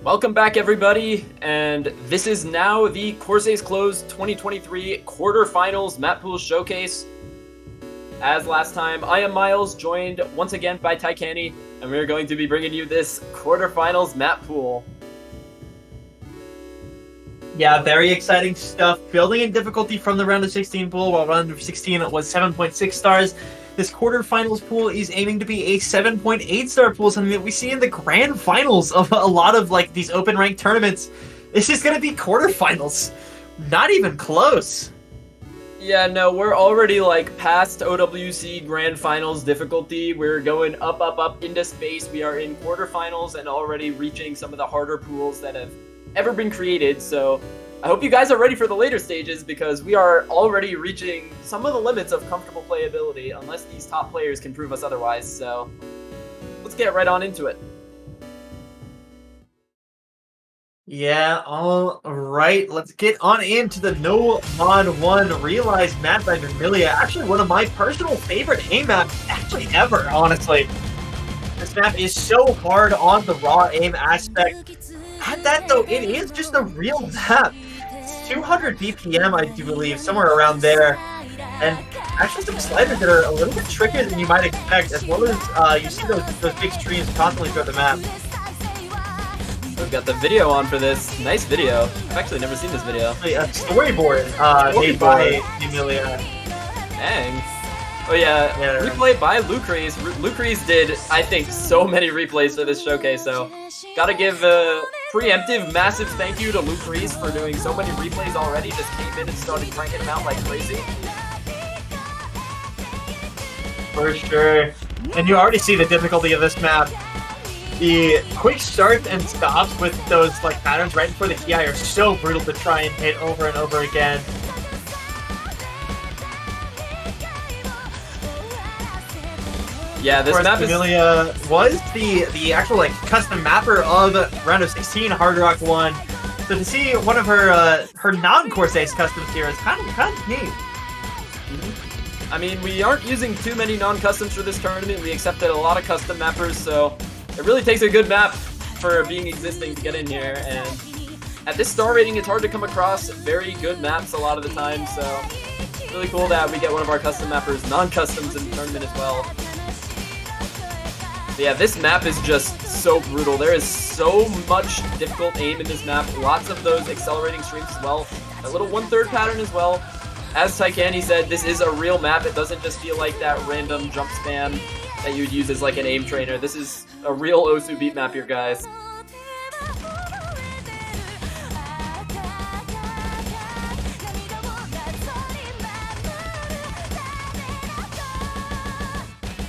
Welcome back, everybody, and this is now the Corsace Closed 2023 quarterfinals Mappool showcase. As last time, I am Miles, joined once again by Taikani, and we are going to be bringing you this quarterfinals Mappool. Yeah, very exciting stuff. Building in difficulty from the round of 16 pool, while round of 16 was 7.6 stars. This quarterfinals pool is aiming to be a 7.8 star pool, something that we see in the grand finals of a lot of like these open ranked tournaments. This is going to be quarterfinals. Not even close. Yeah, no, we're already like past OWC grand finals difficulty. We're going up into space. We are in quarterfinals and already reaching some of the harder pools that have ever been created. So I hope you guys are ready for the later stages, because we are already reaching some of the limits of comfortable playability, unless these top players can prove us otherwise. So let's get right on into it. Yeah, all right. Let's get on into the No Mod 1 Realized map by Vermilia. Actually, one of my personal favorite aim maps actually ever, honestly. This map is so hard on the raw aim aspect. At that, though, it is just a real map. It's 200 BPM, I do believe, somewhere around there. And actually some sliders that are a little bit trickier than you might expect, as well as you see those big streams constantly throughout the map. We've got the video on for this. Nice video. I've actually never seen this video. A storyboard made by Emilia. Dang. Oh yeah, replay by Lucrece. Lucrece did, I think, so many replays for this showcase, so gotta give a preemptive massive thank you to Lucrece for doing so many replays already. Just came in and started cranking them out like crazy. For sure. And you already see the difficulty of this map. The quick starts and stops with those like patterns right before the TI are so brutal to try and hit over and over again. Yeah, this map Emilia was the actual like custom mapper of round of 16 Hard Rock 1. So to see one of her non-Corsace customs here is kind of neat. I mean, we aren't using too many non-customs for this tournament. We accepted a lot of custom mappers, so it really takes a good map for being existing to get in here. And at this star rating, it's hard to come across very good maps a lot of the time, so it's really cool that we get one of our custom mappers non-customs in the tournament as well. But yeah, this map is just so brutal. There is so much difficult aim in this map. Lots of those accelerating streams as well. A little 1/3 pattern as well. As Taikani said, this is a real map. It doesn't just feel like that random jump spam that you would use as like an aim trainer. This is a real Osu beat map here, guys.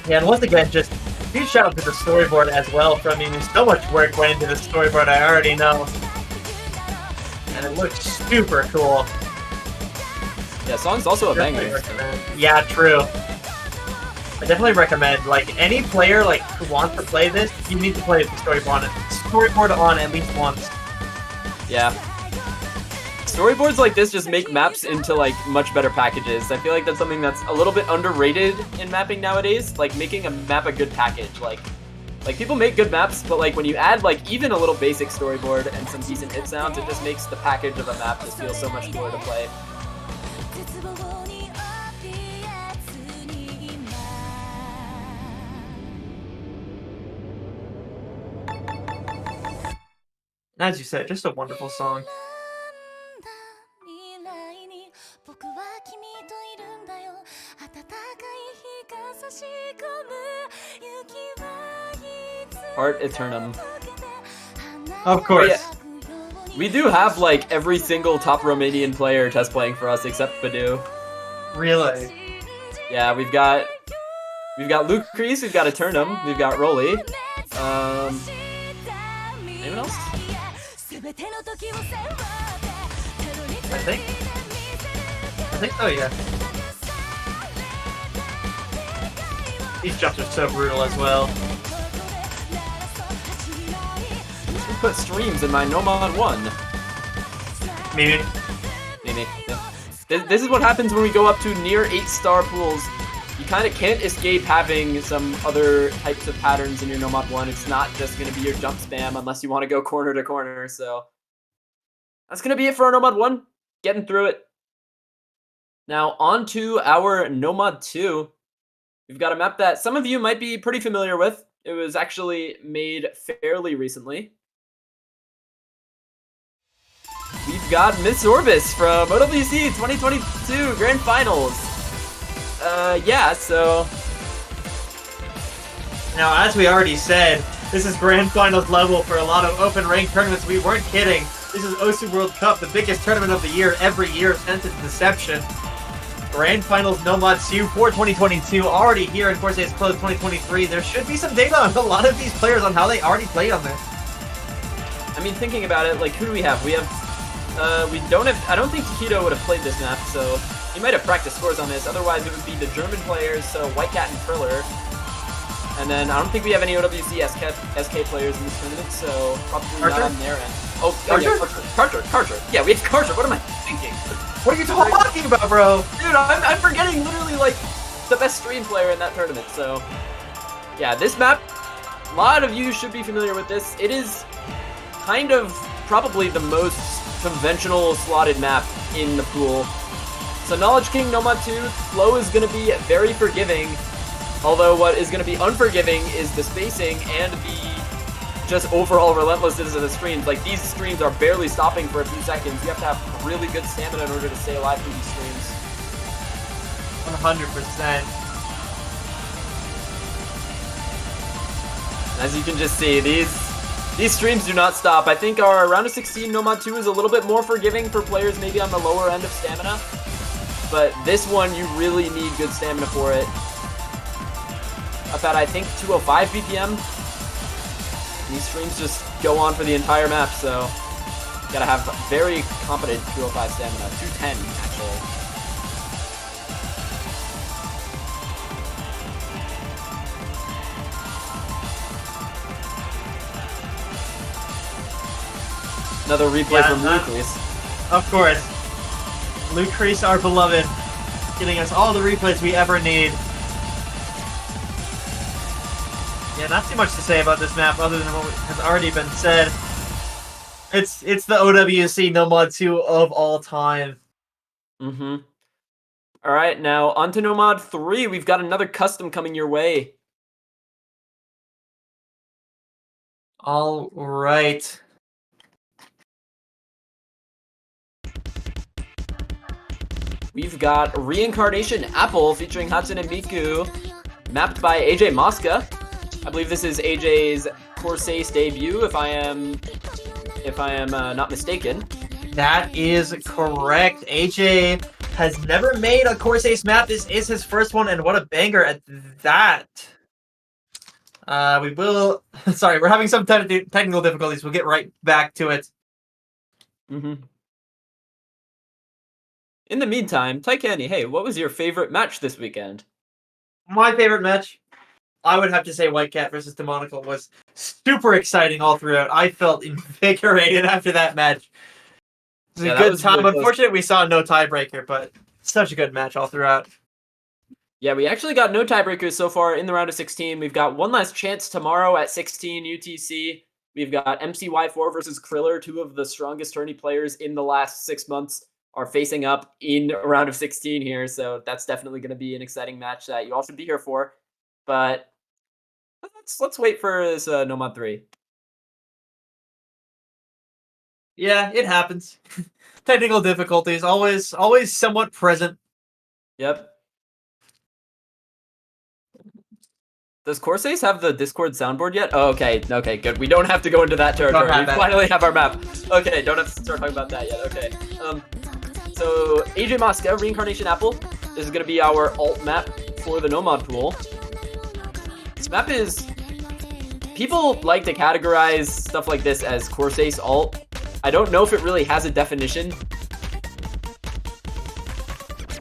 Yeah, and once again, just huge shout out to the storyboard as well. I mean, so much work went into the storyboard, I already know. And it looks super cool. Yeah, song's also a banger. Yeah, true. I definitely recommend, like, any player like who wants to play this, you need to play the storyboard on at least once. Yeah. Storyboards like this just make maps into like much better packages. I feel like that's something that's a little bit underrated in mapping nowadays. Like making a map a good package. Like people make good maps, but like when you add like even a little basic storyboard and some decent hit sounds, it just makes the package of a map just feel so much cooler to play. As you said, just a wonderful song. Art Eternum. Of course. Yeah, we do have like every single top Romanian player test playing for us except Badu. Really? Yeah, we've got Lucrece, we've got Eternum, we've got Rolly. Anyone else? I think so, yeah. These jumps are so brutal as well. Who put streams in my No Mod 1? Maybe. Yeah. This is what happens when we go up to near 8-star pools. you kind of can't escape having some other types of patterns in your Nomad 1. It's not just going to be your jump spam unless you want to go corner to corner. So that's going to be it for our Nomad 1. Getting through it. Now on to our Nomad 2. We've got a map that some of you might be pretty familiar with. It was actually made fairly recently. We've got Miss Orbis from OWC 2022 Grand Finals. Yeah, so... Now, as we already said, this is Grand Finals level for a lot of open rank tournaments. We weren't kidding. This is OSU World Cup, the biggest tournament of the year every year since its inception. Grand Finals Nomad 2 for 2022, already here in Corsace Closed 2023. There should be some data on a lot of these players on how they already played on this. I mean, thinking about it, like, who do we have? We have, I don't think Takedo would have played this map, so he might have practiced scores on this. Otherwise, it would be the German players, so White Cat and Kriller. And then I don't think we have any OWC SK players in this tournament, so probably Carter? not on their end. Oh, Carter? Yeah, Carter. Yeah, we have Carter. What am I thinking? What are you talking about, bro? Dude, I'm forgetting literally, like, the best stream player in that tournament, so... Yeah, this map, a lot of you should be familiar with this. It is kind of probably the most conventional slotted map in the pool. So Knowledge King Nomad 2, flow is going to be very forgiving, although what is going to be unforgiving is the spacing and the just overall relentlessness of the streams. Like, these streams are barely stopping for a few seconds. You have to have really good stamina in order to stay alive through these streams. 100%. As you can just see, these streams do not stop. I think our round of 16 Nomad 2 is a little bit more forgiving for players maybe on the lower end of stamina. But this one, you really need good stamina for it. Up at, I think, 205 BPM. These streams just go on for the entire map, so you gotta have very competent 205 stamina. 210, actually. Another replay from Lucas. Of course. Lucas, our beloved, getting us all the replays we ever need. Yeah, not too much to say about this map other than what has already been said. It's the OWC Nomad 2 of all time. Mm-hmm. Alright, now on to Nomad 3. We've got another custom coming your way. All right. We've got Reincarnation Apple featuring Hatsune Miku, mapped by AJ Mosca. I believe this is AJ's Corsace debut, if I am not mistaken. That is correct. AJ has never made a Corsace map. This is his first one, and what a banger at that. We will... Sorry, we're having some technical difficulties. We'll get right back to it. Mm-hmm. In the meantime, Taikani, hey, what was your favorite match this weekend? My favorite match, I would have to say White Cat versus Demonical was super exciting all throughout. I felt invigorated after that match. It was a good time. Really Unfortunately, we saw no tiebreaker, but such a good match all throughout. Yeah, we actually got no tiebreakers so far in the round of 16. We've got one last chance tomorrow at 16 UTC. We've got MCY4 versus Kriller, two of the strongest tourney players in the last 6 months are facing up in a round of 16 here, so that's definitely going to be an exciting match that you all should be here for. But let's wait for this Nomad 3. Yeah, it happens. Technical difficulties, always somewhat present. Yep. Does Corsace have the Discord soundboard yet? Oh, okay, good. We don't have to go into that territory. We finally have our map. Okay, don't have to start talking about that yet. Okay. So AJ Mosca, Reincarnation Apple. This is going to be our alt map for the Nomad pool. This map is... People like to categorize stuff like this as Corsace alt. I don't know if it really has a definition.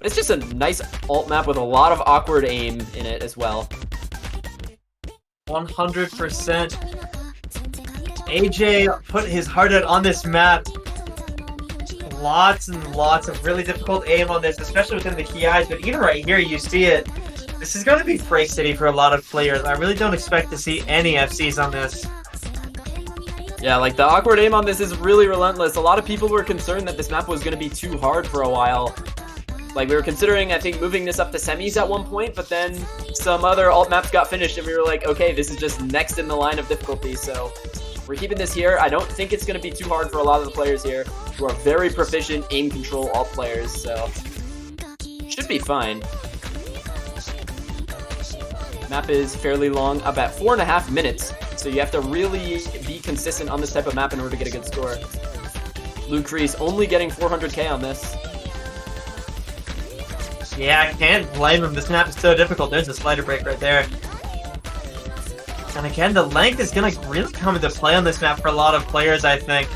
It's just a nice alt map with a lot of awkward aim in it as well. 100%. AJ put his heart out on this map. Lots and lots of really difficult aim on this, especially within the key eyes, but even right here you see it. This is going to be Freak City for a lot of players. I really don't expect to see any FCs on this. Yeah, like the awkward aim on this is really relentless. A lot of people were concerned that this map was going to be too hard for a while. Like we were considering, I think, moving this up to semis at one point, but then some other alt maps got finished and we were like, okay, this is just next in the line of difficulty. So we're keeping this here. I don't think it's going to be too hard for a lot of the players here who are very proficient aim control alt players, so should be fine. Map is fairly long, about 4.5 minutes, so you have to really be consistent on this type of map in order to get a good score. Lucrease only getting 400k on this. Yeah, I can't blame him. This map is so difficult. There's a slider break right there. And again, the length is going to really come into play on this map for a lot of players, I think.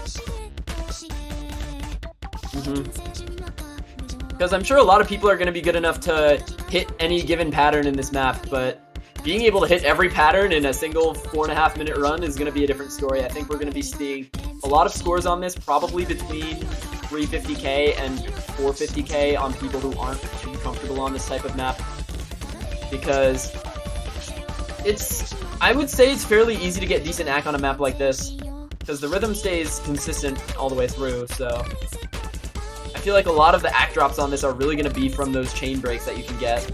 Because I'm sure a lot of people are going to be good enough to hit any given pattern in this map, but being able to hit every pattern in a single 4.5 minute run is going to be a different story. I think we're going to be seeing a lot of scores on this, probably between 350k and 450k on people who aren't too comfortable on this type of map. Because I would say it's fairly easy to get decent act on a map like this, because the rhythm stays consistent all the way through, so I feel like a lot of the act drops on this are really going to be from those chain breaks that you can get.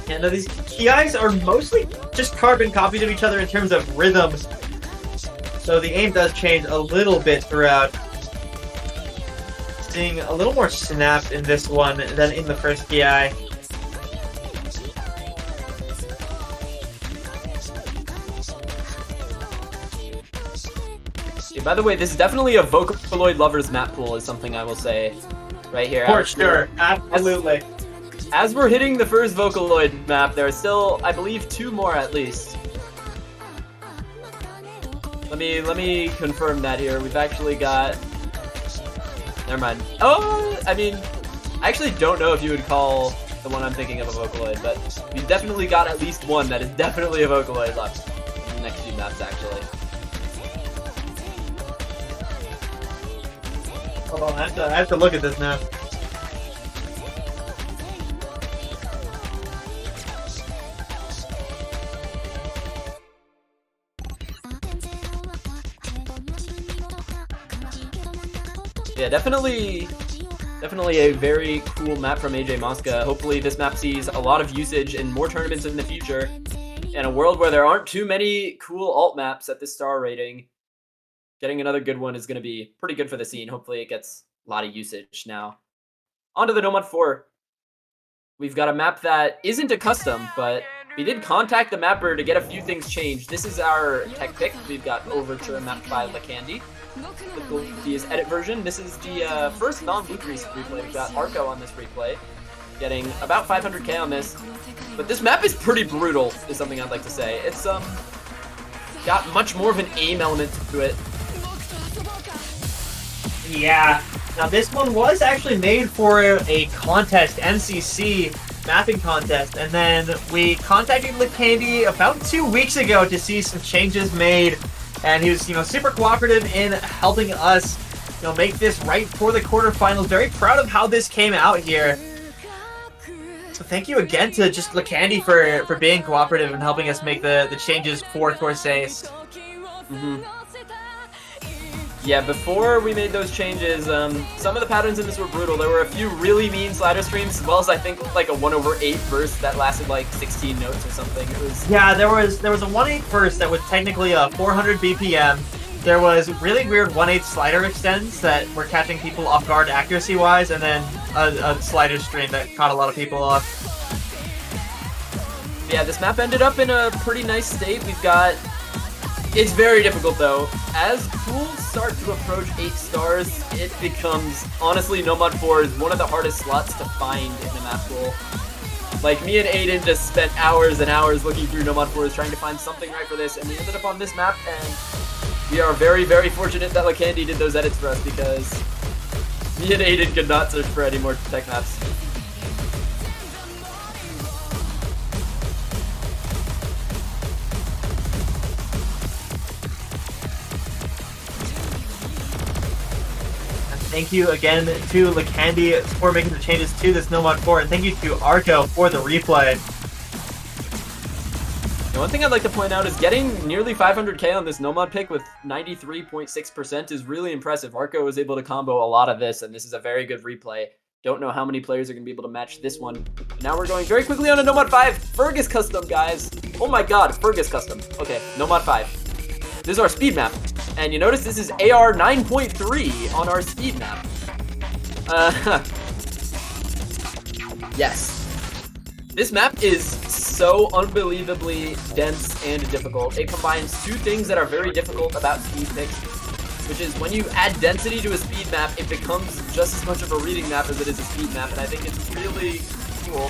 And these KIs are mostly just carbon copies of each other in terms of rhythms, so the aim does change a little bit throughout. Seeing a little more snap in this one than in the first KI. Yeah, by the way, this is definitely a Vocaloid lovers map pool, is something I will say right here. For sure, absolutely. As we're hitting the first Vocaloid map, there are still, I believe, 2 more at least. Let me confirm that here. We've actually got... Never mind. Oh, I mean, I actually don't know if you would call the one I'm thinking of a Vocaloid, but we've definitely got at least one that is definitely a Vocaloid left in the next few maps, actually. Hold on, I have to look at this now. Yeah, definitely a very cool map from AJ Mosca. Hopefully this map sees a lot of usage in more tournaments in the future. In a world where there aren't too many cool alt maps at this star rating, getting another good one is going to be pretty good for the scene. Hopefully it gets a lot of usage now. On to the Nomad 4. We've got a map that isn't a custom, but we did contact the mapper to get a few things changed. This is our tech pick. We've got Overture mapped by LaCandy. The is edit version. This is the first non-Lucrease replay. We've got Arco on this replay, getting about 500k on this. But this map is pretty brutal, is something I'd like to say. It's got much more of an aim element to it. Yeah. Now this one was actually made for a contest, NCC mapping contest, and then we contacted LaCandy about 2 weeks ago to see some changes made. And he was, super cooperative in helping us, make this right for the quarterfinals. Very proud of how this came out here. So thank you again to just LaCandy for being cooperative and helping us make the changes for Corsace. Yeah, before we made those changes, some of the patterns in this were brutal. There were a few really mean slider streams, as well as I think like a 1/8 burst that lasted like 16 notes or something. It was there was a 1/8 burst that was technically a 400 BPM. There was really weird 1/8 slider extends that were catching people off guard accuracy wise, and then a slider stream that caught a lot of people off. Yeah, this map ended up in a pretty nice state. It's very difficult though. As pools start to approach 8 stars, it becomes, honestly, Nomad 4 is one of the hardest slots to find in the map pool. Like, me and Aiden just spent hours and hours looking through Nomad 4s trying to find something right for this, and we ended up on this map, and we are very, very fortunate that LaCandy did those edits for us, because me and Aiden could not search for any more tech maps. Thank you again to Lacandy for making the changes to this No Mod 4, and thank you to Arco for the replay. The one thing I'd like to point out is getting nearly 500k on this Nomad pick with 93.6% is really impressive. Arco was able to combo a lot of this, and this is a very good replay. Don't know how many players are going to be able to match this one. But now we're going very quickly on a Nomad 5. Fergus custom, guys. Oh my god, Fergus custom. Okay, Nomad 5. This is our speed map. And you notice this is AR 9.3 on our speed map. Yes. This map is so unbelievably dense and difficult. It combines two things that are very difficult about speed picks, which is when you add density to a speed map, it becomes just as much of a reading map as it is a speed map, and I think it's really cool.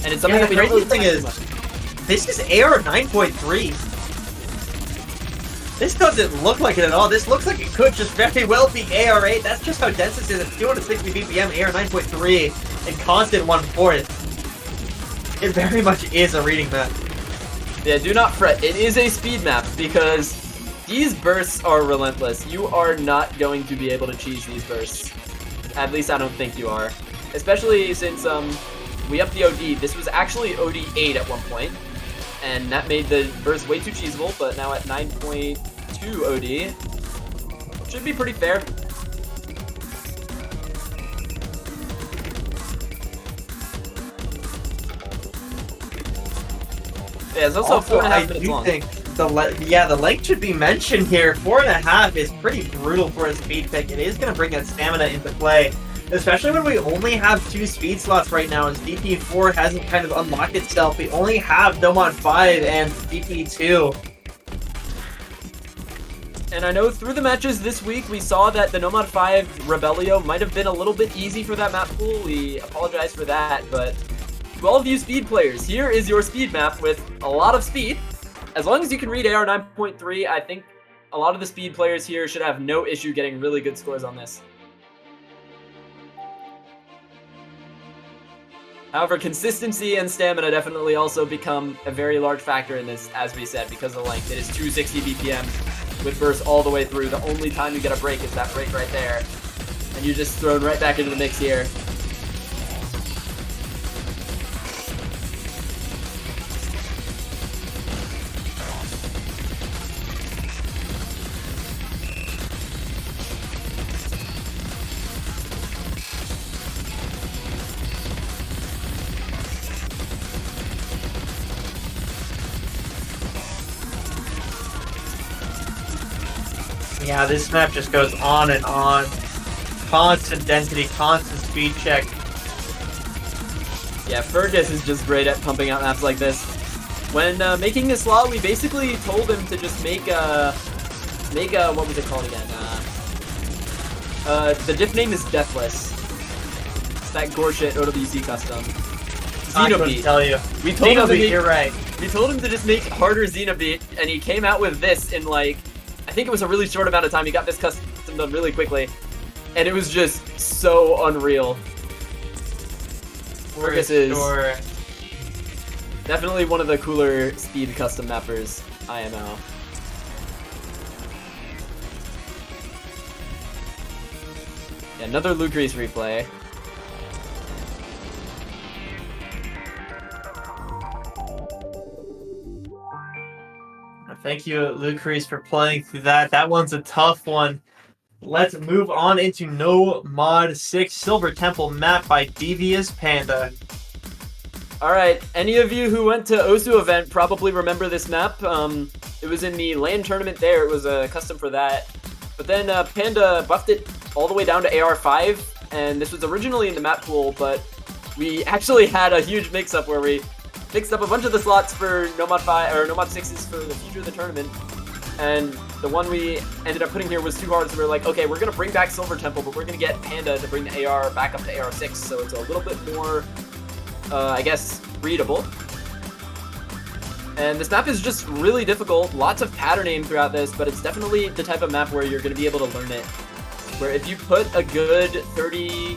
And it's something that we don't really thing is, this is AR 9.3. This doesn't look like it at all. This looks like it could just very well be AR 8. That's just how dense this is. It's 260 BPM, AR 9.3, and constant 1/4. It very much is a reading map. Yeah, do not fret. It is a speed map because these bursts are relentless. You are not going to be able to cheese these bursts. At least I don't think you are. Especially since we upped the OD. This was actually OD 8 at one point, and that made the burst way too cheesable, but now at 9.2 OD, should be pretty fair. Yeah, it's also 4.5 minutes long. Think the length should be mentioned here. 4.5 is pretty brutal for a speed pick. It is going to bring that stamina into play, especially when we only have 2 speed slots right now, as DP4 hasn't kind of unlocked itself. We only have Nomad 5 and DP2. And I know through the matches this week, we saw that the Nomad 5 Rebellio might have been a little bit easy for that map pool. We apologize for that, but to all of you speed players, here is your speed map with a lot of speed. As long as you can read AR 9.3, I think a lot of the speed players here should have no issue getting really good scores on this. However, consistency and stamina definitely also become a very large factor in this, as we said, because of the length. It is 260 BPM with burst all the way through. The only time you get a break is that break right there. And you're just thrown right back into the mix here. Yeah, this map just goes on and on. Constant density, constant speed check. Yeah, Fergus is just great at pumping out maps like this. When making this law, we basically told him to just make a what was it called again? The diff name is Deathless. It's that Gorshit OWC custom. I couldn't tell you. We told him to make, you're right. We told him to just make harder Xenobeat, and he came out with this in like, I think it was a really short amount of time. He got this custom done really quickly, and it was just so unreal. Fergus is definitely one of the cooler speed custom mappers, IMO. Yeah, another Lucrease replay. Thank you, Lucrease, for playing through that. That one's a tough one. Let's move on into No Mod 6 Silver Temple map by Devious Panda. Alright, any of you who went to Osu event probably remember this map. It was in the LAN tournament there. It was a custom for that. But then Panda buffed it all the way down to AR5, and this was originally in the map pool, but we actually had a huge mix-up where we mixed up a bunch of the slots for Nomad 5 or Nomad 6s for the future of the tournament, and the one we ended up putting here was too hard, so we were like, okay, we're gonna bring back Silver Temple, but we're gonna get Panda to bring the AR back up to AR6, so it's a little bit more, I guess, readable. And this map is just really difficult, lots of pattern aim throughout this, but it's definitely the type of map where you're gonna be able to learn it. Where if you put a good 30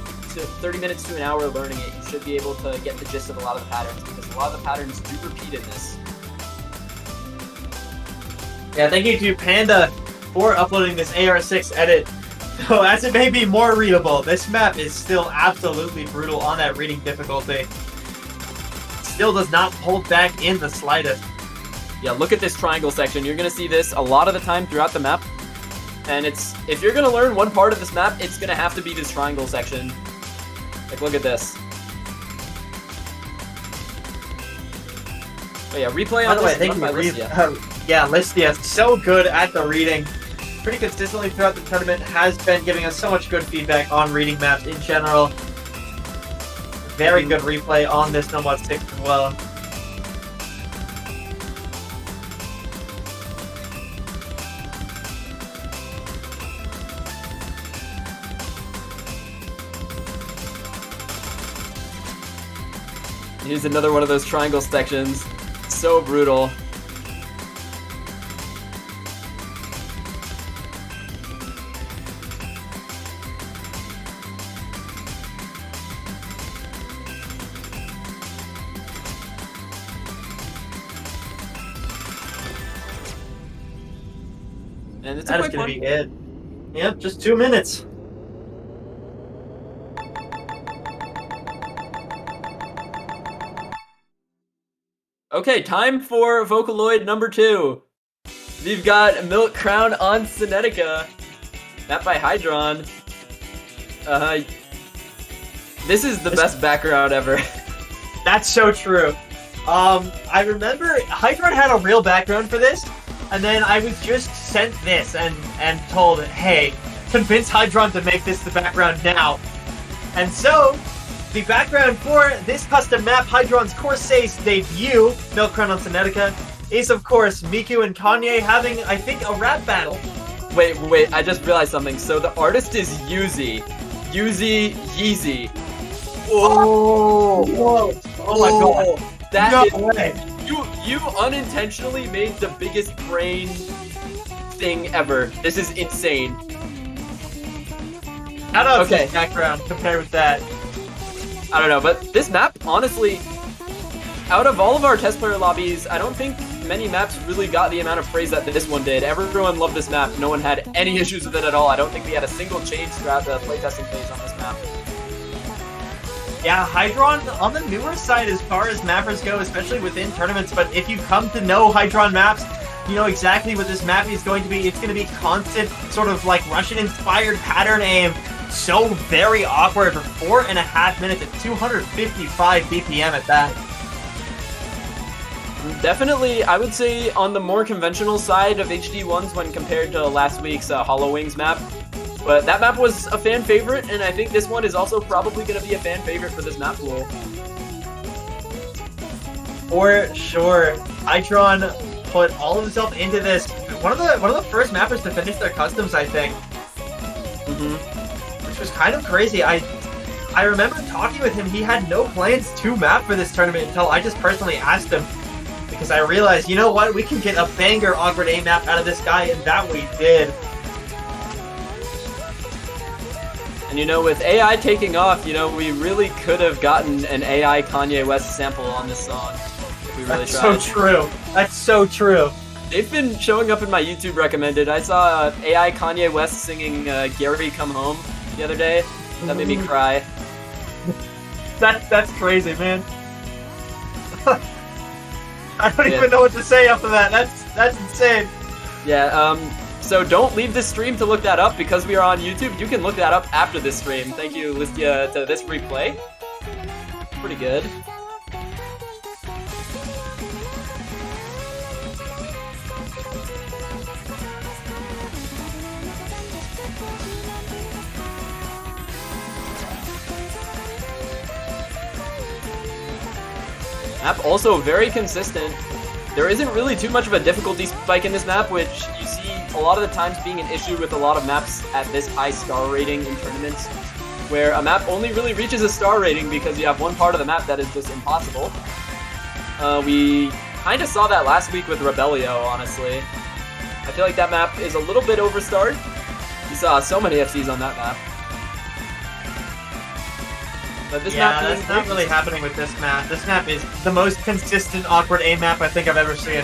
minutes to an hour learning it, you should be able to get the gist of a lot of the patterns, because a lot of the patterns do repeat in this. Yeah, thank you to Panda for uploading this AR6 edit So as it may be more readable, this map is still absolutely brutal on that reading difficulty. Still does not hold back in the slightest. Yeah, look at this triangle section. You're gonna see this a lot of the time throughout the map. And if you're gonna learn one part of this map, it's gonna have to be this triangle section. Like, look at this. Oh yeah, replay on this. Thank you, yeah, Listia, so good at the reading. Pretty consistently throughout the tournament, has been giving us so much good feedback on reading maps in general. Very good replay on this No Mod 6 as well. Here's another one of those triangle sections. So brutal. And it's That is going to be it. Yep, just 2 minutes. Okay, time for Vocaloid number 2. We've got Milk Crown on Cinetica. Map by Hydron. This is the best background ever. That's so true. I remember Hydron had a real background for this, and then I was just sent this and told, hey, convince Hydron to make this the background now. And so, the background for this custom map, Hydron's Corsace debut, Milk Crown on Cinetica, is of course Miku and Kanye having, I think, a rap battle. Wait, I just realized something. So the artist is Yuzi. Yeezy. Oh! Whoa! Oh my god. That No way. You unintentionally made the biggest brain thing ever. This is insane. How does this background compare with that? I don't know, but this map, honestly, out of all of our test player lobbies, I don't think many maps really got the amount of praise that this one did. Everyone loved this map. No one had any issues with it at all. I don't think we had a single change throughout the playtesting phase on this map. Yeah, Hydron on the newer side as far as mappers go, especially within tournaments, but if you come to know Hydron maps, you know exactly what this map is going to be. It's going to be constant, sort of like Russian-inspired pattern aim. So very awkward for 4.5 minutes at 255 BPM at that. Definitely, I would say on the more conventional side of HD1s when compared to last week's Hollow Wings map. But that map was a fan favorite, and I think this one is also probably going to be a fan favorite for this map pool. For sure. Hydron put all of himself into this. One of the first mappers to finish their customs, I think. Which was kind of crazy. I remember talking with him. He had no plans to map for this tournament until I just personally asked him. Because I realized, you know what, we can get a banger awkward aim map out of this guy, and that we did. And you know, with AI taking off, you know, we really could have gotten an AI Kanye West sample on this song if we really tried. That's so true. That's so true. They've been showing up in my YouTube recommended. I saw AI Kanye West singing Gary Come Home the other day. That made me cry. That's crazy, man. I don't even know what to say after that. That's insane. Yeah, so don't leave this stream to look that up because we are on YouTube. You can look that up after this stream. Thank you, Listia, to this replay. Pretty good. Map also very consistent. There isn't really too much of a difficulty spike in this map, which you see a lot of the times being an issue with a lot of maps at this high star rating in tournaments, where a map only really reaches a star rating because you have one part of the map that is just impossible. We kind of saw that last week with Rebellio, honestly. I feel like that map is a little bit overstarred. You saw so many FCs on that map. But this map that's not really happening with this map. This map is the most consistent awkward aim map I think I've ever seen.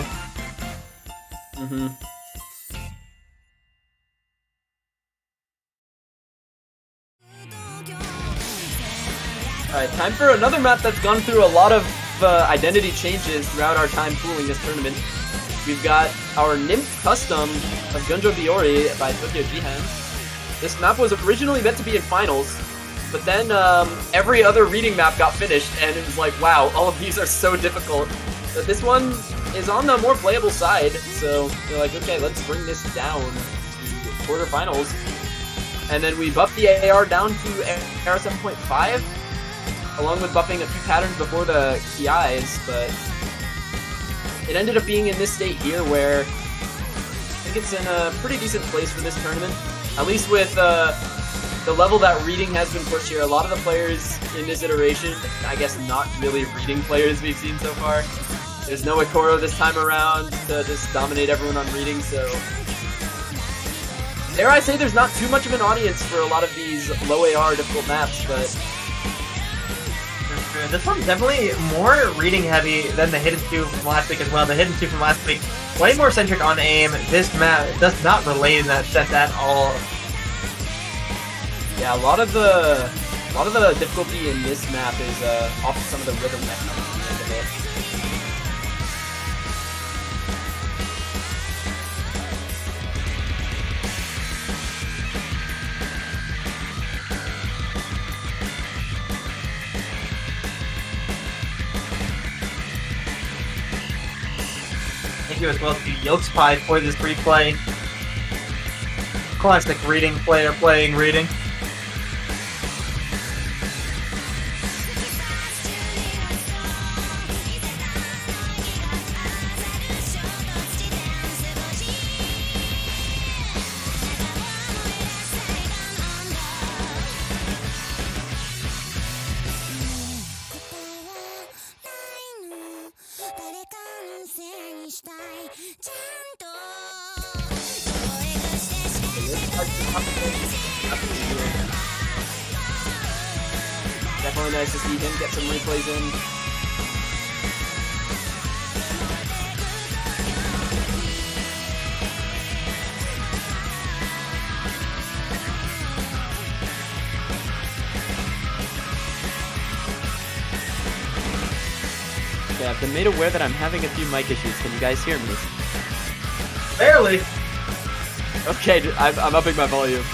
Alright, time for another map that's gone through a lot of identity changes throughout our time pooling this tournament. We've got our Nymph custom of Gunjo Biyori by Tokyo Jihan. This map was originally meant to be in finals, but then every other reading map got finished, and it was like, wow, all of these are so difficult. But this one is on the more playable side, so they're like, okay, let's bring this down to quarterfinals. And then we buffed the AR down to AR 7.5, along with buffing a few patterns before the KIs, but it ended up being in this state here where I think it's in a pretty decent place for this tournament. At least with the level that reading has been pushed here. A lot of the players in this iteration, I guess not really reading players we've seen so far. There's no Ikoro this time around to just dominate everyone on reading, so dare I say there's not too much of an audience for a lot of these low AR difficult maps, but this one's definitely more reading heavy than the Hidden 2 from last week as well. The Hidden 2 from last week, way more centric on aim. This map does not relate in that sense at all. Yeah, a lot of the difficulty in this map is off of some of the rhythm that comes at the end of it. Thank you as well to Yokespie for this replay. Classic reading player playing reading. Definitely nice to see him get some replays in. Yeah, I've been made aware that I'm having a few mic issues. Can you guys hear me? Barely. Okay, I'm upping my volume.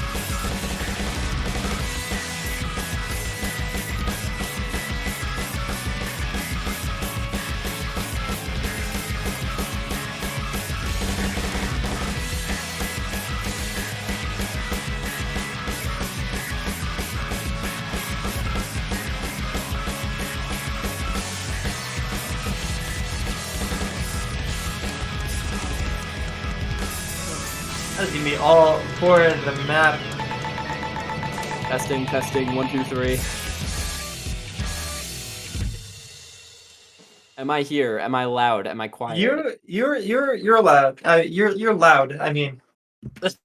That's gonna be all for the map. Testing, testing, 1, 2, 3. Am I here? Am I loud? Am I quiet? You're loud. You're loud. I mean, let's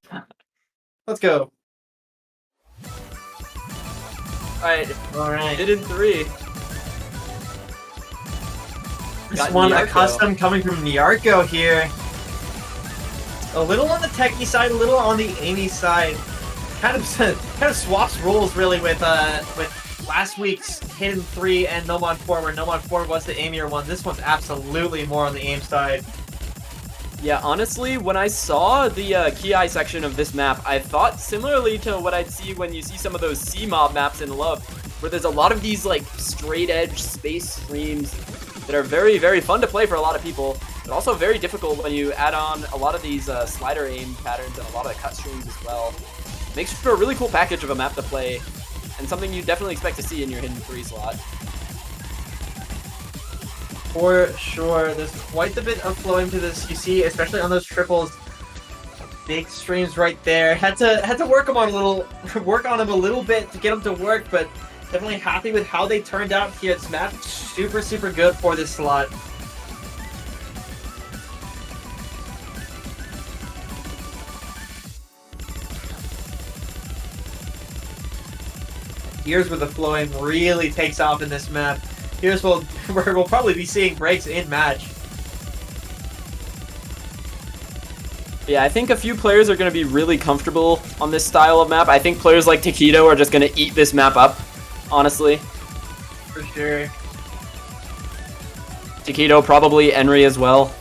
go. All right. Hidden 3. This Got one, a Nyarko. custom coming from Nyarko here. A little on the techie side, a little on the aimy side. Kind of swaps roles really with last week's Hidden 3 and Nomon 4, where Nomon 4 was the aimier one. This one's absolutely more on the aim side. Yeah, honestly, when I saw the Ki section of this map, I thought similarly to what I'd see when you see some of those C-mob maps in Love, where there's a lot of these like straight edge space streams that are very, very fun to play for a lot of people, but also very difficult when you add on a lot of these slider aim patterns and a lot of the cut streams as well. Makes for a really cool package of a map to play, and something you definitely expect to see in your Hidden 3 slot. For sure, there's quite a bit of flow into this. You see, especially on those triples, big streams right there. Had to work on them a little bit to get them to work, but definitely happy with how they turned out here. This map super, super good for this slot. Here's where the flowing really takes off in this map. Here's where we'll probably be seeing breaks in match. Yeah, I think a few players are going to be really comfortable on this style of map. I think players like Takedo are just going to eat this map up, honestly. for sure. Takedo, probably Enri as well.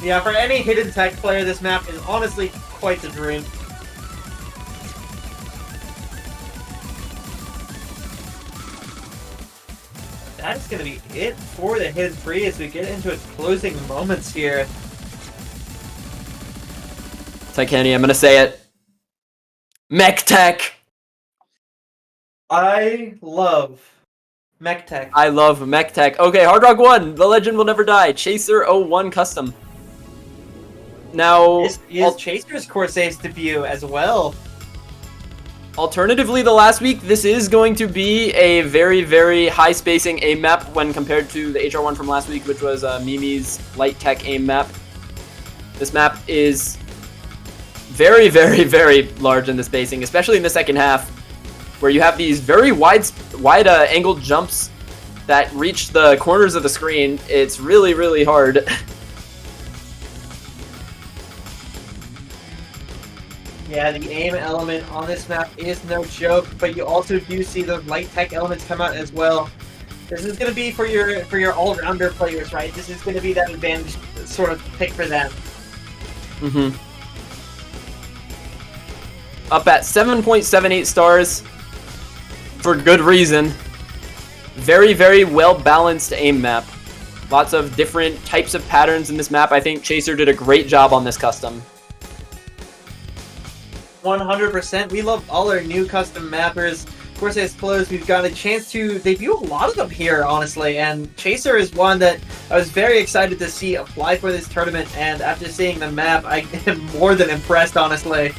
Yeah, for any hidden tech player, this map is honestly quite the dream. That is going to be it for the Hidden 3 as we get into its closing moments here. Titania, I'm gonna say it. Mech Tech! I love Mech Tech. I love Mech Tech. Okay, Hard Rock 1, The Legend Will Never Die, Chaser 01 Custom. Now, Is Chaser's Corsace debut as well. Alternatively, the last week, this is going to be a very, very high spacing aim map when compared to the HR1 from last week, which was Mimi's Light Tech aim map. This map is very, very, very large in the spacing, especially in the second half, where you have these very wide angled jumps that reach the corners of the screen. It's really, really hard. Yeah, the aim element on this map is no joke, but you also do see the light tech elements come out as well. This is going to be for your all-rounder players, right? This is going to be that advantage sort of pick for them. Mm-hmm. Up at 7.78 stars, for good reason. Very, very well-balanced aim map. Lots of different types of patterns in this map. I think Chaser did a great job on this custom. 100%. We love all our new custom mappers. Corsace Closed, we've got a chance to debut a lot of them here, honestly, and Chaser is one that I was very excited to see apply for this tournament, and after seeing the map, I am more than impressed, honestly.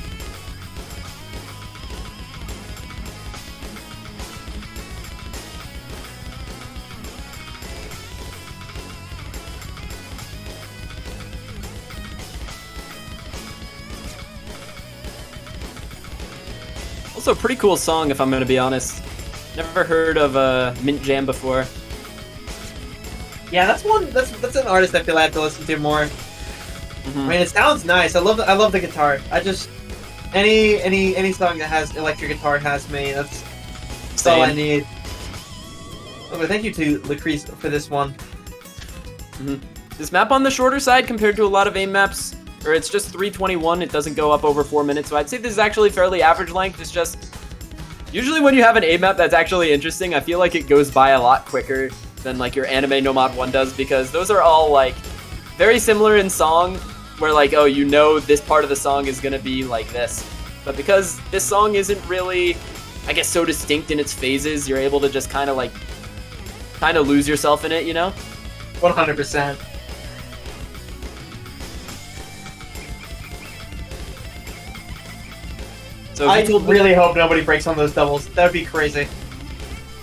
Also, pretty cool song, if I'm gonna be honest. Never heard of Mint Jam before. Yeah, that's an artist I feel I have to listen to more. Mm-hmm. I mean, it sounds nice. I love the guitar. I just any song that has electric guitar has me. That's all I need. Oh, but thank you to Lacrice for this one. Mm-hmm. This map on the shorter side compared to a lot of aim maps, or it's just 3:21, it doesn't go up over 4 minutes, so I'd say this is actually fairly average length. It's just, usually when you have an aim map that's actually interesting, I feel like it goes by a lot quicker than like your anime No Mod 1 does, because those are all like very similar in song, where like, oh, you know this part of the song is gonna be like this. But because this song isn't really, I guess, so distinct in its phases, you're able to just kind of lose yourself in it, you know? 100%. So I really hope nobody breaks on those doubles. That would be crazy.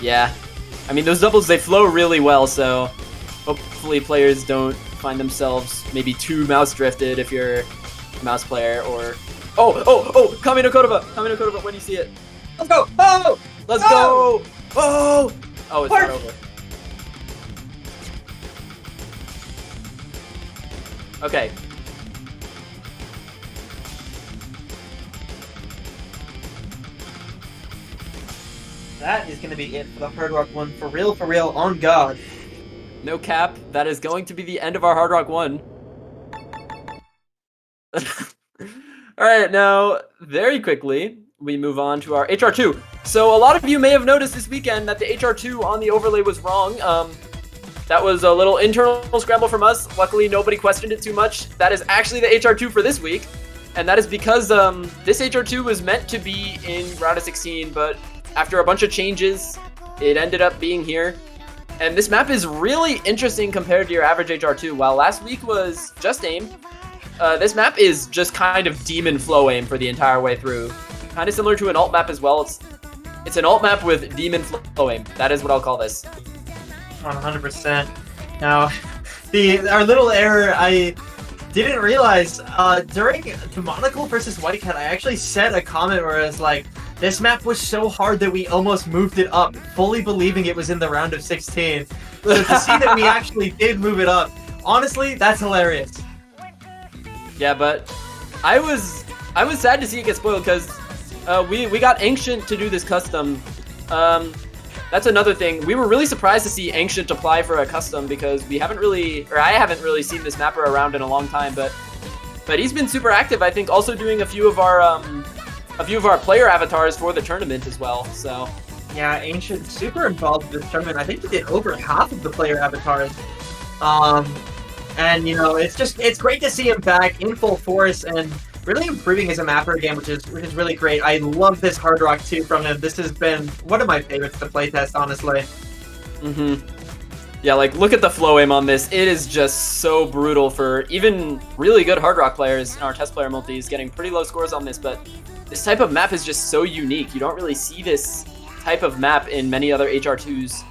Yeah. I mean, those doubles, they flow really well, so hopefully players don't find themselves maybe too mouse drifted if you're a mouse player, or... Oh! Kami no Kodoba, when you see it. Let's go! Oh! Let's go! Oh! Oh, it's not over. Okay. That is going to be it for the Hard Rock 1. For real, on God. No cap, that is going to be the end of our Hard Rock 1. Alright, now, very quickly, we move on to our HR2. So a lot of you may have noticed this weekend that the HR2 on the overlay was wrong. That was a little internal scramble from us. Luckily, nobody questioned it too much. That is actually the HR2 for this week. And that is because this HR2 was meant to be in round of 16, but after a bunch of changes, it ended up being here. And this map is really interesting compared to your average HR2. While last week was just aim, this map is just kind of demon flow aim for the entire way through. Kind of similar to an alt map as well. It's an alt map with demon flow aim. That is what I'll call this. 100%. Now, our little error, I didn't realize, during Demonical versus White Cat, I actually said a comment where I was like, this map was so hard that we almost moved it up, fully believing it was in the round of 16. So to see that we actually did move it up, honestly, that's hilarious. Yeah, but I was sad to see it get spoiled, because we got Ancient to do this custom, That's another thing. We were really surprised to see Ancient apply for a custom because we haven't really, or I haven't really seen this mapper around in a long time, but he's been super active. I think also doing a few of our player avatars for the tournament as well. So yeah, Ancient super involved in this tournament. I think he did over half of the player avatars. And you know, it's great to see him back in full force and really improving as a mapper again, which is really great. I love this Hard Rock 2 from him. This has been one of my favorites to playtest, honestly. Yeah, like look at the flow aim on this. It is just so brutal for even really good Hard Rock players in our test player multis getting pretty low scores on this, but this type of map is just so unique. You don't really see this type of map in many other HR2s.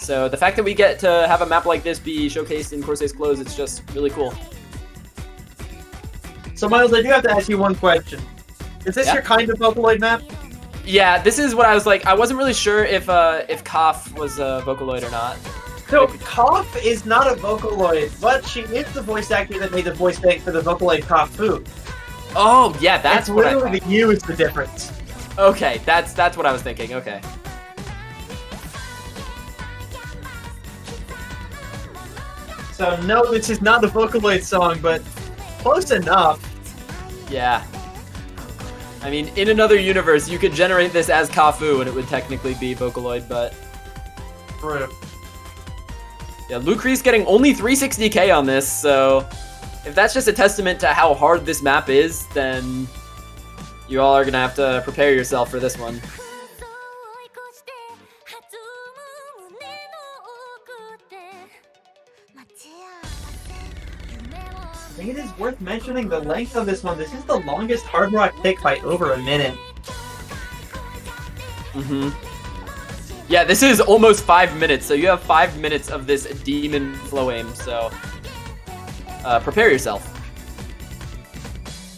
So the fact that we get to have a map like this be showcased in Corsace Closed, it's just really cool. So Miles, I do have to ask you one question. Is this your kind of Vocaloid map? Yeah, this is what I was like. I wasn't really sure if Koph was a Vocaloid or not. So Koph is not a Vocaloid, but she is the voice actor that made the voice bank for the Vocaloid Koph Fu. Oh yeah, that's what literally the U is the difference. Okay, that's what I was thinking. Okay. So no, this is not a Vocaloid song, but close enough. Yeah. I mean, in another universe, you could generate this as Kafu and it would technically be Vocaloid, but... True. Yeah, Lucre's getting only 360k on this, so... If that's just a testament to how hard this map is, then... You all are gonna have to prepare yourself for this one. I think it is worth mentioning the length of this one. This is the longest Hard Rock pick by over a minute. Yeah, this is almost 5 minutes, so you have 5 minutes of this demon flow aim, so... prepare yourself.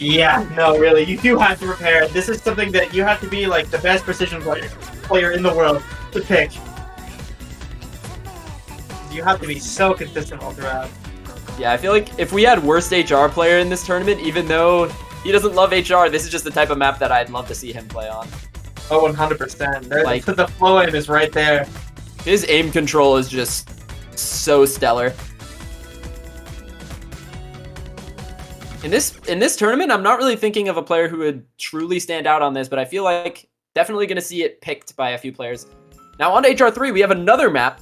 Yeah, no, really, you do have to prepare. This is something that you have to be like the best precision player in the world to pick. You have to be so consistent all throughout. Yeah, I feel like if we had worst HR player in this tournament, even though he doesn't love HR, this is just the type of map that I'd love to see him play on. Oh, 100%. Like, the flow aim is right there. His aim control is just so stellar. In this tournament, I'm not really thinking of a player who would truly stand out on this, but I feel like definitely going to see it picked by a few players. Now on to HR3, we have another map.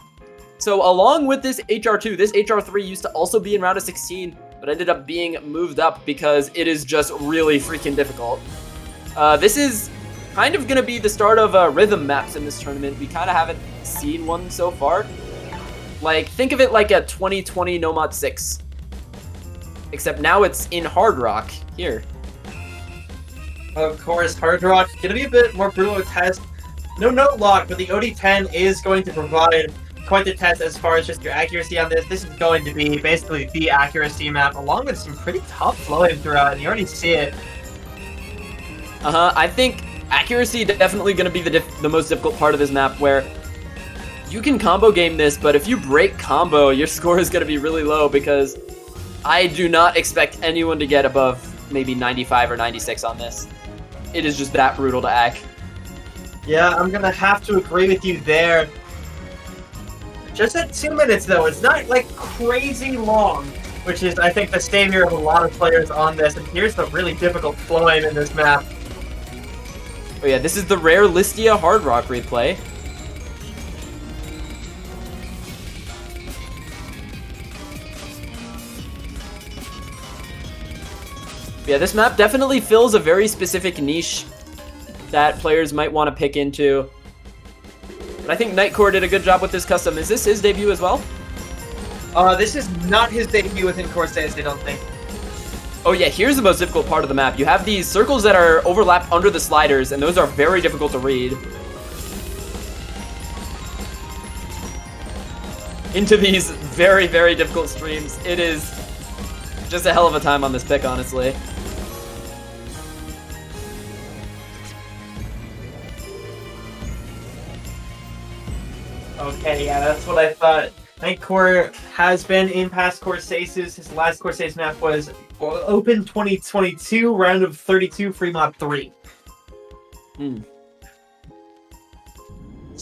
So along with this HR2, this HR3 used to also be in round of 16, but ended up being moved up because it is just really freaking difficult. This is kind of going to be the start of rhythm maps in this tournament. We kind of haven't seen one so far. Like, think of it like a 2020 Nomad 6. Except now it's in Hard Rock here. Of course, Hard Rock gonna be a bit more brutal to test. No note lock, but the OD10 is going to provide quite the test as far as just your accuracy on this. This is going to be basically the accuracy map, along with some pretty tough flowing throughout, and you already see it. I think accuracy definitely going to be the most difficult part of this map, where you can combo game this, but if you break combo, your score is going to be really low, because I do not expect anyone to get above maybe 95 or 96 on this. It is just that brutal to act. Yeah, I'm gonna have to agree with you there. Just at 2 minutes though, it's not like crazy long, which is I think the savior of a lot of players on this, and here's the really difficult flow aim in this map. Oh yeah, this is the rare Listia Hard Rock replay. Yeah, this map definitely fills a very specific niche that players might want to pick into. But I think Nightcore did a good job with this custom. Is this his debut as well? This is not his debut within Corsace, I don't think. Oh yeah, here's the most difficult part of the map. You have these circles that are overlapped under the sliders, and those are very difficult to read. Into these very, very difficult streams. It is just a hell of a time on this pick, honestly. Okay, yeah, that's what I thought. Nightcore has been in past Corsaces. His last Corsace map was Open 2022, round of 32, free mod 3.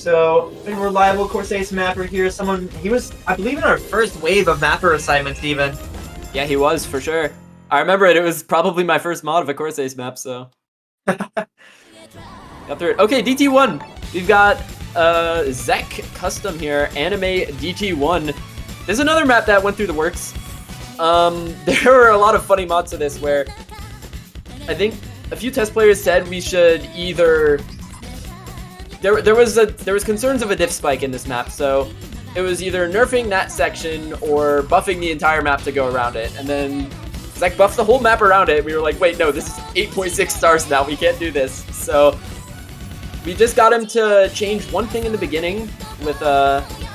So, a reliable Corsace mapper here. Someone, he was, I believe, in our first wave of mapper assignments even. Yeah, he was, for sure. I remember it. It was probably my first mod of a Corsace map, so... Got through it. Okay, DT1. We've got Zek Custom here, Anime DT1. There's another map that went through the works. There were a lot of funny mods to this where I think a few test players said we should either... There was concerns of a diff spike in this map, so it was either nerfing that section or buffing the entire map to go around it. And then Zek buffed the whole map around it. We were like, wait, no, this is 8.6 stars now. We can't do this. So we just got him to change one thing in the beginning with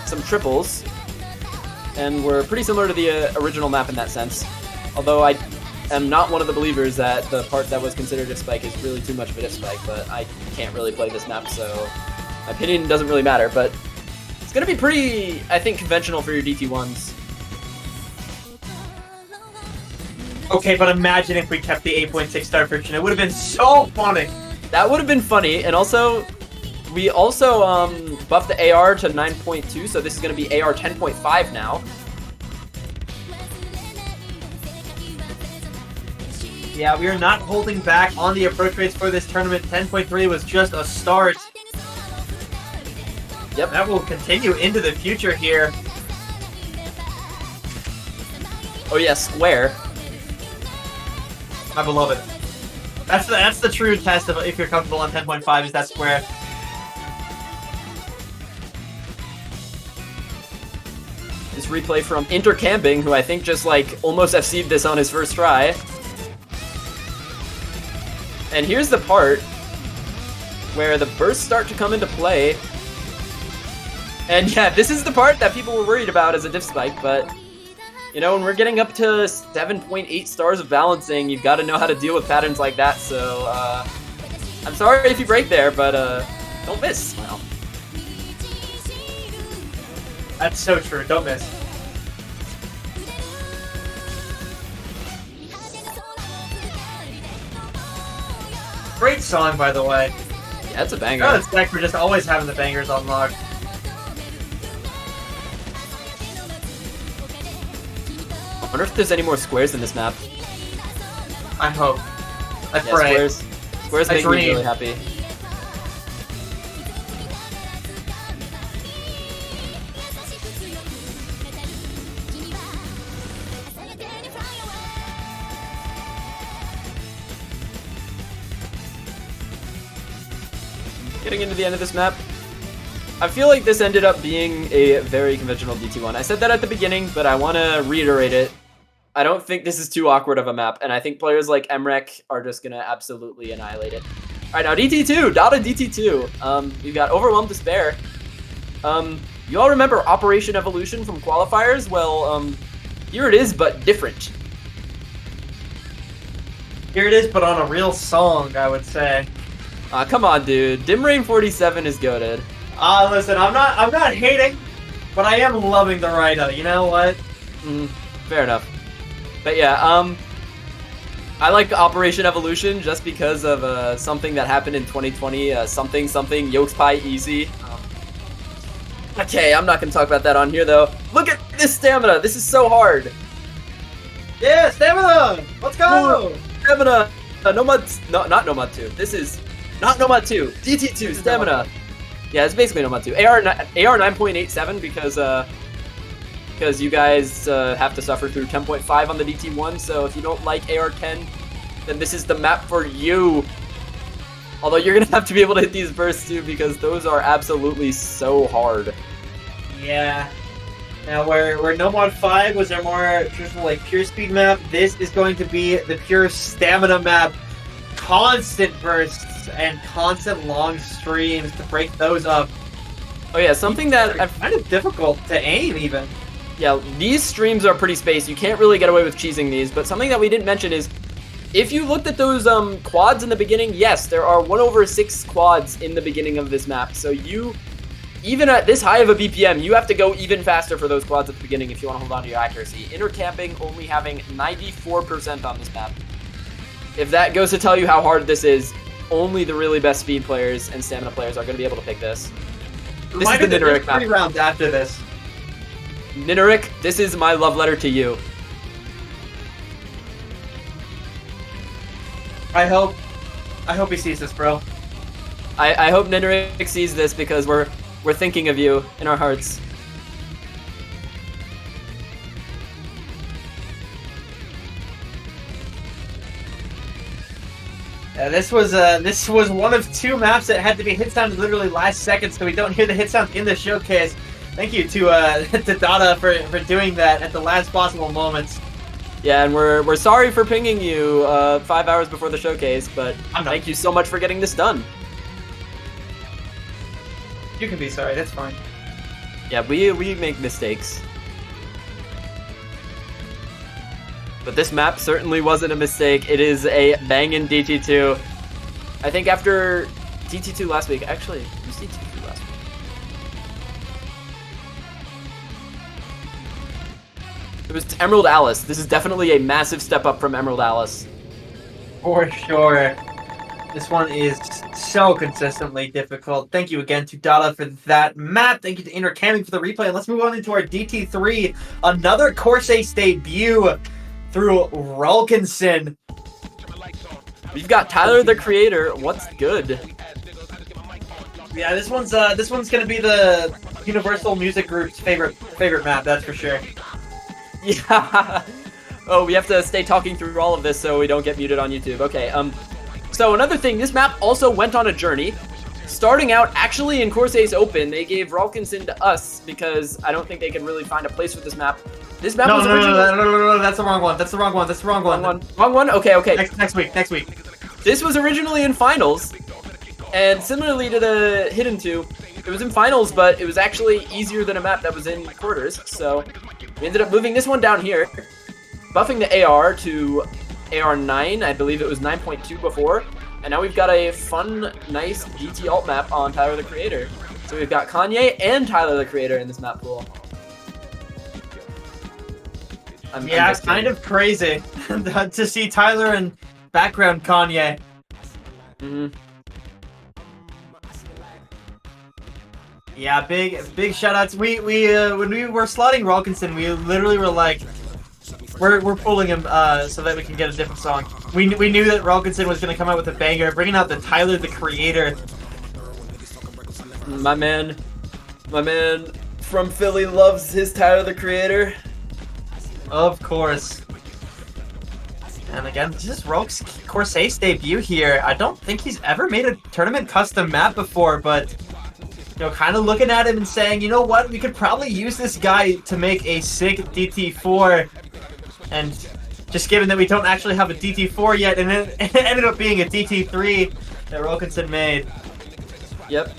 some triples. And we're pretty similar to the original map in that sense. Although I am not one of the believers that the part that was considered a diff spike is really too much of a diff spike, but I can't really play this map, so my opinion doesn't really matter. But it's going to be pretty, I think, conventional for your DT1s. Okay, but imagine if we kept the 8.6 star friction. It would have been so funny. That would have been funny, and also, we also buffed the AR to 9.2, so this is going to be AR 10.5 now. Yeah, we are not holding back on the approach rates for this tournament. 10.3 was just a start. Yep. That will continue into the future here. Oh yeah, square. My beloved. That's the true test of if you're comfortable on 10.5 is that square. This replay from Intercamping, who I think just like almost FC'd this on his first try. And here's the part where the bursts start to come into play. And yeah, this is the part that people were worried about as a diff spike, but you know, when we're getting up to 7.8 stars of balancing, you've got to know how to deal with patterns like that, so I'm sorry if you break there, but don't miss. Well, that's so true, don't miss. Great song, by the way. Yeah, it's a banger. Oh, it's Zek for just always having the bangers on lock. I wonder if there's any more squares in this map. I hope. I Yeah, pray. Squares make me really happy. Getting into the end of this map, I feel like this ended up being a very conventional DT1. I said that at the beginning, but I want to reiterate it. I don't think this is too awkward of a map, and I think players like Emrek are just going to absolutely annihilate it. Alright, now DT2, Dota DT2. We've got Overwhelmed Despair. You all remember Operation Evolution from qualifiers? Well, here it is, but different. Here it is, but on a real song, I would say. Come on, dude. Dimrain 47 is goated. Listen, I'm not hating, but I am loving the Riot. You know what? Fair enough. But yeah, I like Operation Evolution just because of something that happened in 2020. Something Yolks Pie Easy. Okay, I'm not gonna talk about that on here though. Look at this stamina. This is so hard. Yeah, stamina. Let's go. Stamina. Not Nomad 2. This is not Nomad 2. DT2 stamina. Yeah, it's basically Nomad 2. AR 9.87 because you guys have to suffer through 10.5 on the DT1, so if you don't like AR 10, then this is the map for you. Although you're gonna have to be able to hit these bursts too, because those are absolutely so hard. Yeah. Now, where Nomad 5 was our more traditional, like, pure speed map, this is going to be the pure stamina map. Constant bursts and constant long streams to break those up. Oh yeah, something that I've kind of difficult to aim even. Yeah, these streams are pretty spaced. You can't really get away with cheesing these, but something that we didn't mention is if you looked at those quads in the beginning, yes, there are 1/6 quads in the beginning of this map. So you, even at this high of a BPM, you have to go even faster for those quads at the beginning if you want to hold on to your accuracy. Intercamping only having 94% on this map. If that goes to tell you how hard this is, only the really best speed players and stamina players are going to be able to pick this. Reminder the that there's Ninorik map. 3 rounds after this. Ninorik, this is my love letter to you. I hope he sees this, bro. I hope Ninorik sees this because we're thinking of you in our hearts. This was one of 2 maps that had to be hit sounded literally last second, so we don't hear the hit sound in the showcase. Thank you to to Dada for doing that at the last possible moments. Yeah, and we're sorry for pinging you 5 hours before the showcase, but thank you so much for getting this done. You can be sorry, that's fine. Yeah, we make mistakes. But this map certainly wasn't a mistake. It is a bangin' DT2. I think after DT2 last week, actually, it was DT2 last week. It was Emerald Alice. This is definitely a massive step up from Emerald Alice. For sure. This one is so consistently difficult. Thank you again to Dada for that map. Thank you to Inner Camming for the replay. And let's move on into our DT3. Another Corsace debut through Rulkinson. We've got Tyler the Creator. What's good? Yeah, this one's gonna be the Universal Music Group's favorite map, that's for sure. Yeah. Oh, we have to stay talking through all of this so we don't get muted on YouTube. Okay. So another thing, this map also went on a journey. Starting out actually in Corsace Open, they gave Rulkinson to us because I don't think they could really find a place for this map. This map was originally... No, that's the wrong one. That's the wrong one. Wrong one? Okay. Next week. This was originally in finals, and similarly to the Hidden 2, it was in finals, but it was actually easier than a map that was in quarters, so we ended up moving this one down here, buffing the AR to AR9, I believe it was 9.2 before, and now we've got a fun, nice DT alt map on Tyler the Creator. So we've got Kanye and Tyler the Creator in this map pool. I'm kind of crazy to see Tyler and background Kanye. Yeah, big shoutouts. We when we were slotting Rulkinson, we literally were like, we're pulling him so that we can get a different song. We knew that Rulkinson was gonna come out with a banger, bringing out the Tyler the Creator. My man from Philly loves his Tyler the Creator. Of course. And again, this is Rulk's Corsace debut here. I don't think he's ever made a tournament custom map before, but you know, kind of looking at him and saying, you know what, we could probably use this guy to make a sick DT4. And just given that we don't actually have a DT4 yet, and it ended up being a DT3 that Rulkinson made. Yep.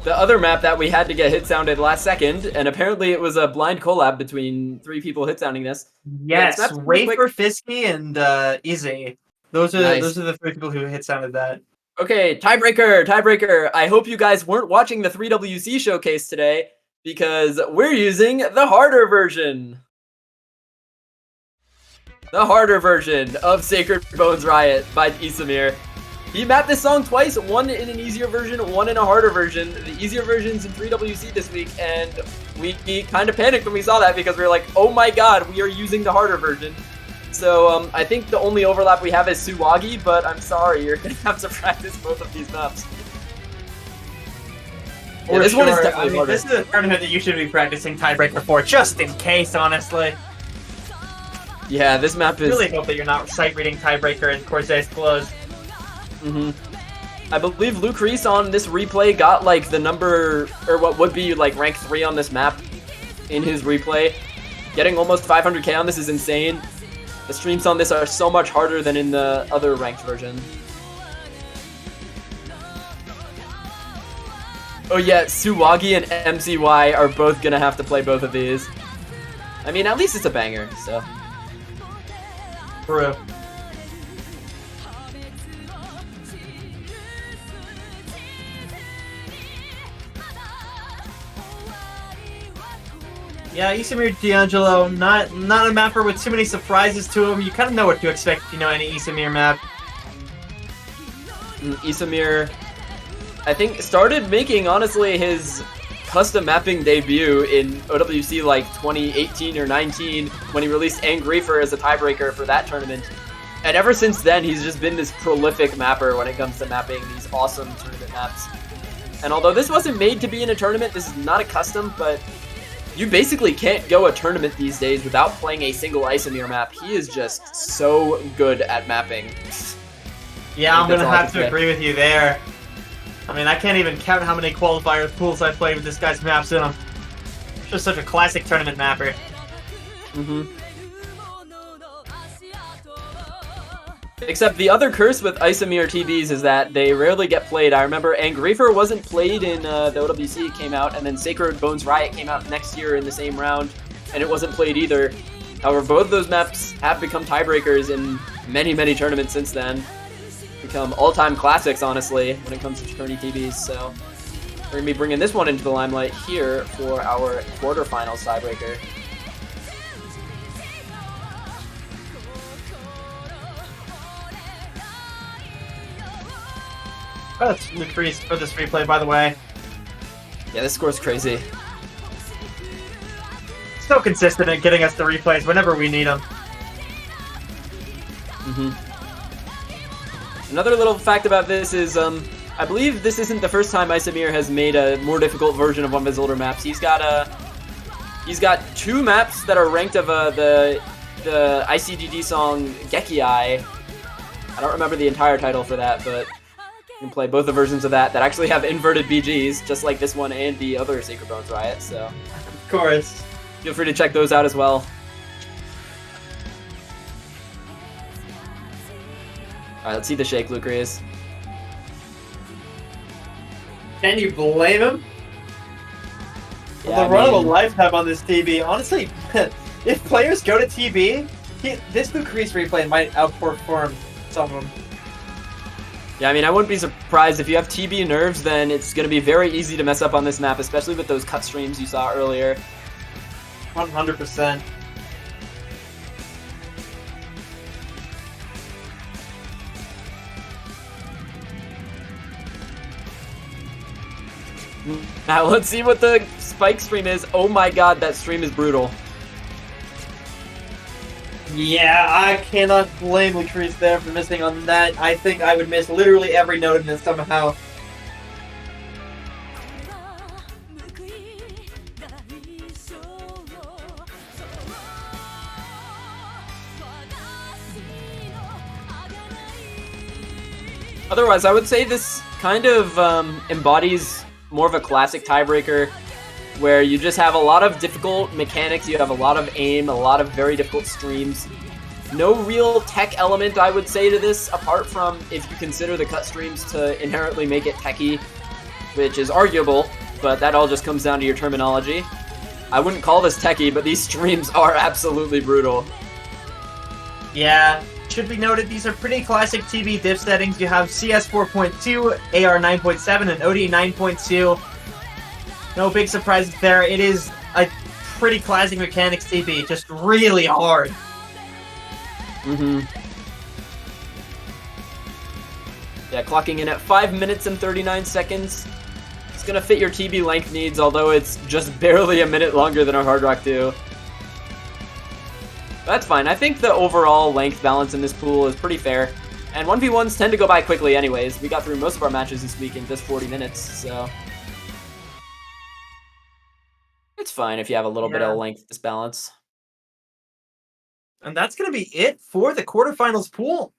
The other map that we had to get hit sounded last second, and apparently it was a blind collab between 3 people hit sounding this. Yes, Wafer, Fisky, and Izzy. Those are the 3 people who hit sounded that. Okay, tiebreaker. I hope you guys weren't watching the 3WC showcase today because we're using the harder version. The harder version of Sacred Bones Riot by Isamir. He mapped this song twice, one in an easier version, one in a harder version. The easier version's in 3WC this week, and we kind of panicked when we saw that because we were like, oh my god, we are using the harder version. So I think the only overlap we have is Suwagi, but I'm sorry, you're going to have to practice both of these maps. Yeah, this one is definitely harder. This is a tournament that you should be practicing Tiebreaker for, just in case, honestly. Yeah, this map is... I really hope that you're not sight reading Tiebreaker in Corsace Closed. I believe Luke Reese on this replay got like the number, or what would be like rank 3 on this map in his replay. Getting almost 500k on this is insane. The streams on this are so much harder than in the other ranked version. Oh yeah, Suwagi and MCY are both gonna have to play both of these. I mean, at least it's a banger, so. True. Yeah, Isamir D'Angelo, not a mapper with too many surprises to him. You kind of know what to expect if you know any Isamir map. Isamir I think, started making, honestly, his custom mapping debut in OWC like 2018 or 19 when he released Angrifer as a tiebreaker for that tournament. And ever since then, he's just been this prolific mapper when it comes to mapping these awesome tournament maps. And although this wasn't made to be in a tournament, this is not a custom, but you basically can't go a tournament these days without playing a single Isamir map. He is just so good at mapping. Yeah, I'm going to have to agree with you there. I mean, I can't even count how many qualifiers pools I played with this guy's maps in them. Just such a classic tournament mapper. Except the other curse with Isamir TBs is that they rarely get played. I remember Angrifer wasn't played in the OWC, it came out, and then Sacred Bones Riot came out next year in the same round, and it wasn't played either. However, both those maps have become tiebreakers in many, many tournaments since then. Become all-time classics, honestly, when it comes to tourney TBs, so we're going to be bringing this one into the limelight here for our quarterfinals tiebreaker. Oh, that's Lucrece for this replay, by the way. Yeah, this score's crazy. So consistent at getting us the replays whenever we need them. Another little fact about this is, I believe this isn't the first time Isamir has made a more difficult version of one of his older maps. He's got two maps that are ranked of the ICDD song Gekki. I don't remember the entire title for that, but you can play both the versions of that actually have inverted BGs, just like this one and the other Sacred Bones Riot, so of course. Feel free to check those out as well. Alright, let's see the shake, Lucrece. Can you blame him? Yeah, the run of a lifetime on this TB. Honestly, if players go to TB, this Lucrece replay might outperform some of them. Yeah, I mean, I wouldn't be surprised if you have TB nerves, then it's going to be very easy to mess up on this map, especially with those cut streams you saw earlier. 100%. Now let's see what the spike stream is. Oh my god, that stream is brutal. Yeah, I cannot blame Lucrece there for missing on that. I think I would miss literally every note in this somehow. Otherwise, I would say this kind of embodies more of a classic tiebreaker where you just have a lot of difficult mechanics, you have a lot of aim, a lot of very difficult streams. No real tech element, I would say, to this, apart from if you consider the cut streams to inherently make it techy, which is arguable, but that all just comes down to your terminology. I wouldn't call this techy, but these streams are absolutely brutal. Yeah, should be noted, these are pretty classic TB diff settings. You have CS 4.2, AR 9.7, and OD 9.2. No big surprises there. It is a pretty classic mechanics TB, just really hard. Yeah, clocking in at 5 minutes and 39 seconds. It's gonna fit your TB length needs, although it's just barely a minute longer than our Hard Rock 2. That's fine. I think the overall length balance in this pool is pretty fair. And 1v1s tend to go by quickly anyways. We got through most of our matches this week in just 40 minutes, so it's fine if you have a little bit of length disbalance. And that's going to be it for the quarterfinals pool.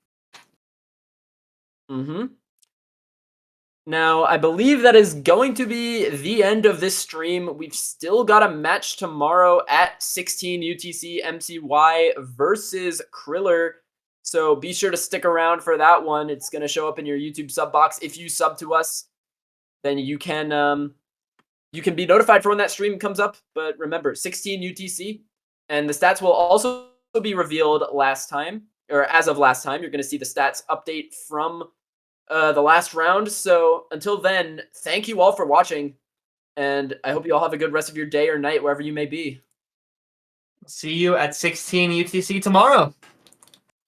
Now, I believe that is going to be the end of this stream. We've still got a match tomorrow at 16 UTC MCY versus Kriller. So be sure to stick around for that one. It's going to show up in your YouTube sub box. If you sub to us, then you can be notified for when that stream comes up. But remember, 16 UTC. And the stats will also be revealed last time, or as of last time. You're going to see the stats update from the last round. So until then, thank you all for watching, and I hope you all have a good rest of your day or night wherever you may be. See you at 16 UTC tomorrow.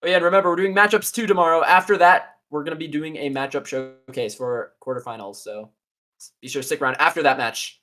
Oh yeah, and remember, we're doing matchups 2 tomorrow. After that, we're gonna be doing a matchup showcase for quarterfinals. So be sure to stick around after that match.